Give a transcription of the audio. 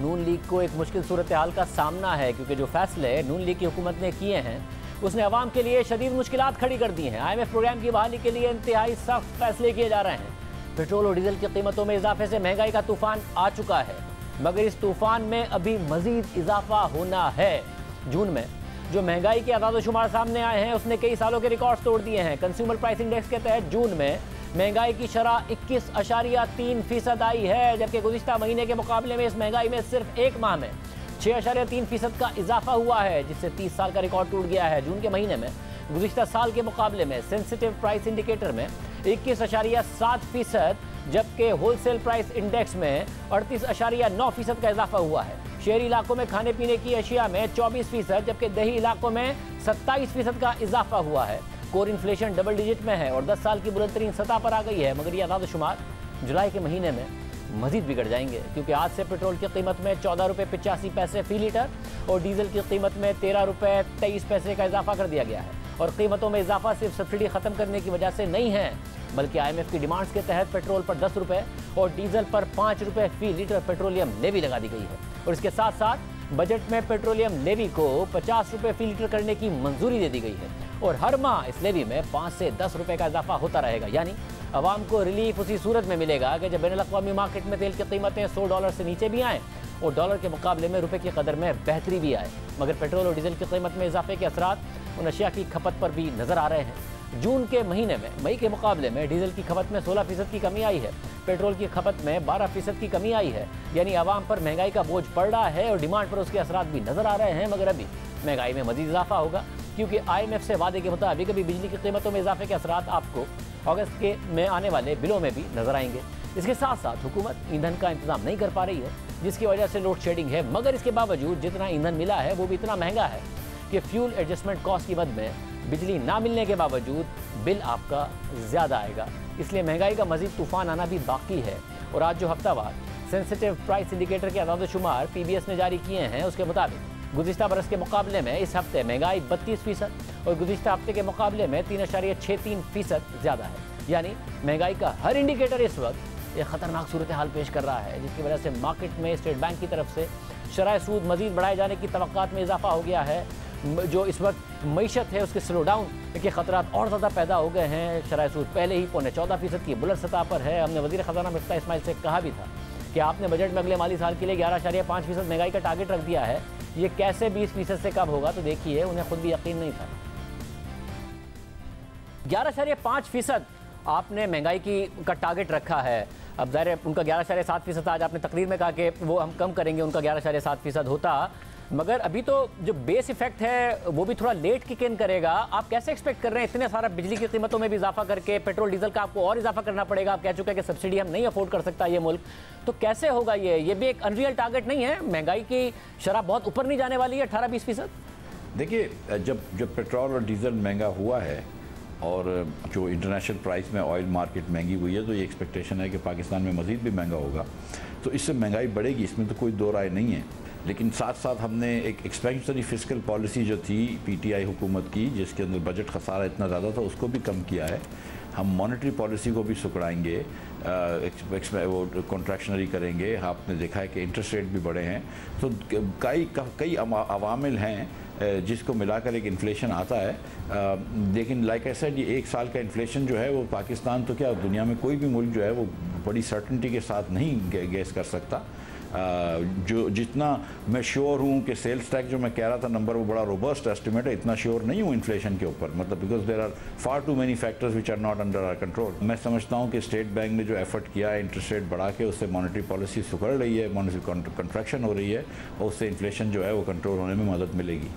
नून league को एक मुश्किल सूरत हाल का सामना है, क्योंकि जो फैसले नून लीग की हुकूमत ने किए हैं उसने अवाम के लिए शदीद मुश्किलात खड़ी कर दी हैं। IMF प्रोग्राम की बहाली के लिए इंतहाई सख्त फैसले किए जा रहे हैं। पेट्रोल और डीजल की कीमतों में इजाफे से महंगाई का तूफान आ चुका है, मगर इस तूफान में अभी मजीद इजाफा होना है। जून में जो महंगाई के आदाद-ओ-शुमार सामने आए हैं उसने कई सालों के रिकॉर्ड तोड़ दिए हैं। कंज्यूमर प्राइस इंडेक्स के तहत जून में महंगाई की शरह 21.3% आई है, जबकि गुज़िश्ता महीने के मुकाबले में इस महंगाई में सिर्फ एक माह में 6.3% का इजाफा हुआ है, जिससे 30 साल का रिकॉर्ड टूट गया है। जून के महीने में गुज़िश्ता साल के मुकाबले में सेंसिटिव प्राइस इंडिकेटर में 21.7%, जबकि होलसेल प्राइस इंडेक्स में 38.9% का इजाफा हुआ है। शहरी इलाकों में खाने पीने की अशिया में 24%, जबकि देही इलाकों में 27% का इजाफा हुआ है। कोर इन्फ्लेशन डबल डिजिट में है और 10 साल की बुलंद तरीन सतह पर आ गई है, मगर ये आदाद-ओ-शुमार जुलाई के महीने में मजीद बिगड़ जाएंगे, क्योंकि आज से पेट्रोल की कीमत में 14 रुपये 85 पैसे फी लीटर और डीजल की कीमत में 13 रुपये 23 पैसे का इजाफा कर दिया गया है। और कीमतों में इजाफा सिर्फ सब्सिडी खत्म करने की वजह से नहीं है, बल्कि IMF की डिमांड्स के तहत पेट्रोल पर 10 रुपये और डीजल पर 5 रुपये फी लीटर पेट्रोलियम लेवी लगा दी गई है। और इसके साथ साथ बजट में पेट्रोलियम लेवी को 50 रुपये फी लीटर करने की मंजूरी दे दी गई है और हर माह इस लेवी में 5 से 10 रुपये का इजाफा होता रहेगा। यानी अवाम को रिलीफ उसी सूरत में मिलेगा कि जब बैनुल-अक़वामी मार्केट में तेल की कीमतें $100 से नीचे भी आएँ और डॉलर के मुकाबले में रुपये की कदर में बेहतरी भी आए। मगर पेट्रोल और डीजल की कीमत में इजाफे के असरात उन अशिया की खपत पर भी नजर आ रहे हैं। जून के महीने में मई के मुकाबले में डीजल की खपत में 16% की कमी आई है, पेट्रोल की खपत में 12% की कमी आई है। यानी आवाम पर महंगाई का बोझ पड़ रहा है और डिमांड पर उसके असरात भी नजर आ रहे हैं। मगर अभी महंगाई में मजीद इजाफा होगा, क्योंकि IMF से वादे के मुताबिक अभी बिजली की कीमतों में इजाफे के असरात आपको अगस्त के में आने वाले बिलों में भी नजर आएंगे। इसके साथ साथ हुकूमत ईंधन का इंतजाम नहीं कर पा रही है, जिसकी वजह से लोड शेडिंग है। मगर इसके बावजूद जितना ईंधन मिला है वो भी इतना महंगा है कि फ्यूल एडजस्टमेंट कॉस्ट की मद में बिजली ना मिलने के बावजूद बिल आपका ज़्यादा आएगा। इसलिए महंगाई का मजीद तूफान आना भी बाकी है। और आज जो हफ्तावार सेंसिटिव प्राइस इंडिकेटर के आदाद-ओ-शुमार PBS ने जारी किए हैं, उसके मुताबिक गुज़िश्ता बरस के मुकाबले में इस हफ्ते महंगाई 32% और गुज़िश्ता हफ्ते के मुकाबले में 3.63% ज़्यादा है। यानी महंगाई का हर इंडिकेटर इस वक्त एक ख़तरनाक सूरत हाल पेश कर रहा है, जिसकी वजह से मार्केट में स्टेट बैंक की तरफ से शरह सूद मजीद बढ़ाए जाने की तवक्कात में इजाफा हो गया है। जो इस वक्त मईशत है उसके स्लो डाउन के ख़तरात और ज़्यादा पैदा हो गए हैं। शरह सूद पहले ही 14.25% की बुलंद सतह पर है। हमने वज़ीर ख़जाना मिफ्ताह इस्माइल से कहा भी था कि आपने बजट में अगले माली साल के लिए 11.5% महंगाई का टारगेट रख दिया है, ये कैसे 20% से कम होगा? तो देखिए, उन्हें खुद भी यकीन नहीं था। 11.5% आपने महंगाई का टारगेट रखा है। अब ज़ाहिर है उनका 11.7% आज आपने तकरीर में कहा कि वो हम कम करेंगे, उनका 11.7% होता, मगर अभी तो जो बेस इफेक्ट है वो भी थोड़ा लेट किक इन करेगा। आप कैसे एक्सपेक्ट कर रहे हैं? इतने सारा बिजली की कीमतों में भी इजाफा करके पेट्रोल डीजल का आपको और इजाफा करना पड़ेगा। आप कह चुके हैं कि सब्सिडी हम नहीं अफोर्ड कर सकता ये मुल्क, तो कैसे होगा? ये भी एक अनरियल टारगेट नहीं है? महंगाई की शरह बहुत ऊपर नहीं जाने वाली है 18-20%? देखिए, जब पेट्रोल और डीजल महंगा हुआ है और जो इंटरनेशनल प्राइस में ऑयल मार्केट महंगी हुई है, तो ये एक्सपेक्टेशन है कि पाकिस्तान में मज़ीद भी महंगा होगा, तो इससे महंगाई बढ़ेगी, इसमें तो कोई दो राय नहीं है। लेकिन साथ साथ हमने एक एक्सपेंशनरी फिस्कल पॉलिसी जो थी PTI हुकूमत की, जिसके अंदर बजट खसारा इतना ज़्यादा था, उसको भी कम किया है। हम मॉनेटरी पॉलिसी को भी सुकड़ाएंगे, वो कॉन्ट्रैक्शनरी करेंगे। आपने देखा है कि इंटरेस्ट रेट भी बढ़े हैं, तो कई अवामिल हैं जिसको मिलाकर एक इन्फ्लेशन आता है। लेकिन लाइक आई सेड, ये एक साल का इन्फ्लेशन जो है वो पाकिस्तान तो क्या दुनिया में कोई भी मुल्क जो है वो बड़ी सर्टनिटी के साथ नहीं गेस कर सकता। जो जितना मैं श्योर हूँ कि सेल्स टैक्स जो मैं कह रहा था नंबर, वो बड़ा रोबस्ट एस्टिमेट है, इतना श्योर नहीं हूँ इन्फ्लेशन के ऊपर, मतलब because there are far too many factors which are not under our control. मैं समझता हूँ कि स्टेट बैंक ने जो एफर्ट किया है इंटरेस्ट रेट बढ़ा के, उससे मॉनेटरी पॉलिसी सुधर रही है, मॉनेटरी कंट्रैक्शन हो रही है और उससे इन्फ्लेशन जो है वो कंट्रोल होने में मदद मिलेगी।